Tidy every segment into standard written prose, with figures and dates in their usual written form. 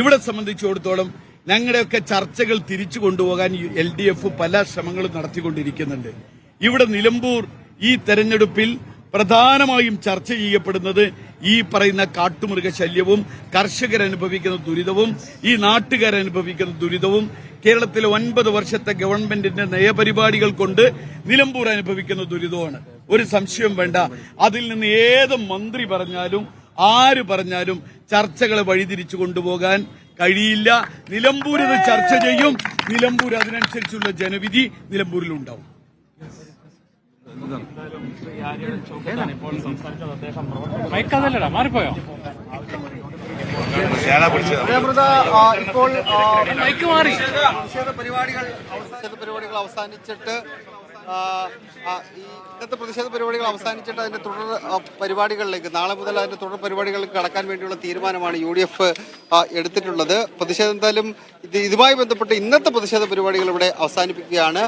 ഇവിടെ സംബന്ധിച്ചിടത്തോളം ഞങ്ങളുടെയൊക്കെ ചർച്ചകൾ തിരിച്ചു കൊണ്ടുപോകാൻ LDF പല ശ്രമങ്ങളും നടത്തിക്കൊണ്ടിരിക്കുന്നുണ്ട്. ഇവിടെ നിലമ്പൂർ ഈ തെരഞ്ഞെടുപ്പിൽ പ്രധാനമായും ചർച്ച ചെയ്യപ്പെടുന്നത് ഈ പറയുന്ന കാട്ടുമൃഗശല്യവും കർഷകരനുഭവിക്കുന്ന ദുരിതവും ഈ നാട്ടുകാരനുഭവിക്കുന്ന ദുരിതവും കേരളത്തിലെ 9 വർഷത്തെ ഗവൺമെന്റിന്റെ നയപരിപാടികൾ കൊണ്ട് നിലമ്പൂർ അനുഭവിക്കുന്ന ദുരിതമാണ്. ഒരു സംശയം വേണ്ട. അതിൽ നിന്ന് ഏത് മന്ത്രി പറഞ്ഞാലും ആര് പറഞ്ഞാലും ചർച്ചകളെ വഴിതിരിച്ചു കൊണ്ടുപോകാൻ കഴിയില്ല. നിലമ്പൂർ ഇത് ചർച്ച ചെയ്യും. നിലമ്പൂർ അതിനനുസരിച്ചുള്ള ജനവിധി നിലമ്പൂരിലുണ്ടാവും. മാറിപ്പോയോ ഇപ്പോൾ പരിപാടികൾ അവസാനിച്ചിട്ട് ഇന്നത്തെ പ്രതിഷേധ പരിപാടികൾ അവസാനിച്ചിട്ട് അതിന്റെ തുടർ പരിപാടികളിലേക്ക് നാളെ മുതൽ അതിന്റെ തുടർ പരിപാടികളിലേക്ക് കടക്കാൻ വേണ്ടിയുള്ള തീരുമാനമാണ് UDF എടുത്തിട്ടുള്ളത്. പ്രതിഷേധം എന്തായാലും ഇതുമായി ബന്ധപ്പെട്ട് ഇന്നത്തെ പ്രതിഷേധ പരിപാടികൾ ഇവിടെ അവസാനിപ്പിക്കുകയാണ്.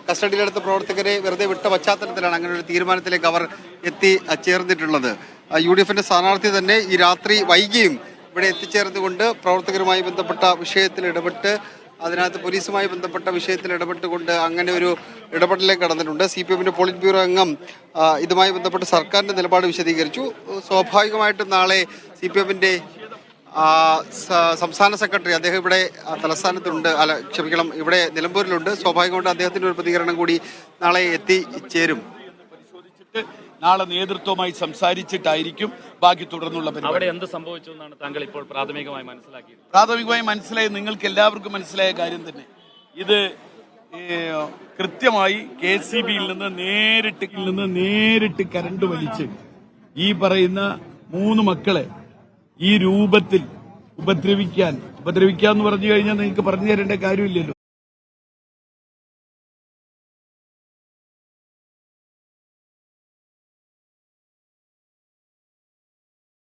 കസ്റ്റഡിയിലെടുത്ത പ്രവർത്തകരെ വെറുതെ വിട്ട പശ്ചാത്തലത്തിലാണ് അങ്ങനെ ഒരു തീരുമാനത്തിലേക്ക് അവർ എത്തിച്ചേർന്നിട്ടുള്ളത്. UDFന്റെ സ്ഥാനാർത്ഥി തന്നെ ഈ രാത്രി വൈകിയും ഇവിടെ എത്തിച്ചേർന്നുകൊണ്ട് പ്രവർത്തകരുമായി ബന്ധപ്പെട്ട വിഷയത്തിൽ ഇടപെട്ട് അതിനകത്ത് പോലീസുമായി ബന്ധപ്പെട്ട വിഷയത്തിൽ ഇടപെട്ടുകൊണ്ട് അങ്ങനെ ഒരു ഇടപെടലിലേക്ക് കടന്നിട്ടുണ്ട്. CPMന്റെ പോളിറ്റ് ബ്യൂറോ അംഗം ഇതുമായി ബന്ധപ്പെട്ട് സർക്കാരിന്റെ നിലപാട് വിശദീകരിച്ചു. സ്വാഭാവികമായിട്ടും നാളെ CPMന്റെ സംസ്ഥാന സെക്രട്ടറി അദ്ദേഹം ഇവിടെ തലസ്ഥാനത്തുണ്ട്, ഇവിടെ നിലമ്പൂരിലുണ്ട്. സ്വാഭാവികമായിട്ടും അദ്ദേഹത്തിന്റെ ഒരു പ്രതികരണം കൂടി നാളെ എത്തിച്ചേരും. നാളെ നേതൃത്വവുമായി സംസാരിച്ചിട്ടായിരിക്കും ബാക്കി തുടർന്നുള്ള പരിപാടി. എന്ത് സംഭവിച്ചു എന്നാണ് താങ്കൾ ഇപ്പോൾ പ്രാഥമികമായി മനസ്സിലാക്കിയത്? പ്രാഥമികമായി മനസ്സിലായ നിങ്ങൾക്ക് എല്ലാവർക്കും മനസ്സിലായ കാര്യം തന്നെ. ഇത് കൃത്യമായി KCBയിൽ നിന്ന് നേരിട്ട് കരണ്ട് വലിച്ച് ഈ പറയുന്ന 3 മക്കളെ ഈ രൂപത്തിൽ ഉപദ്രവിക്കാന്ന് പറഞ്ഞു കഴിഞ്ഞാൽ നിങ്ങൾക്ക് പറഞ്ഞു തരേണ്ട കാര്യമില്ലല്ലോ.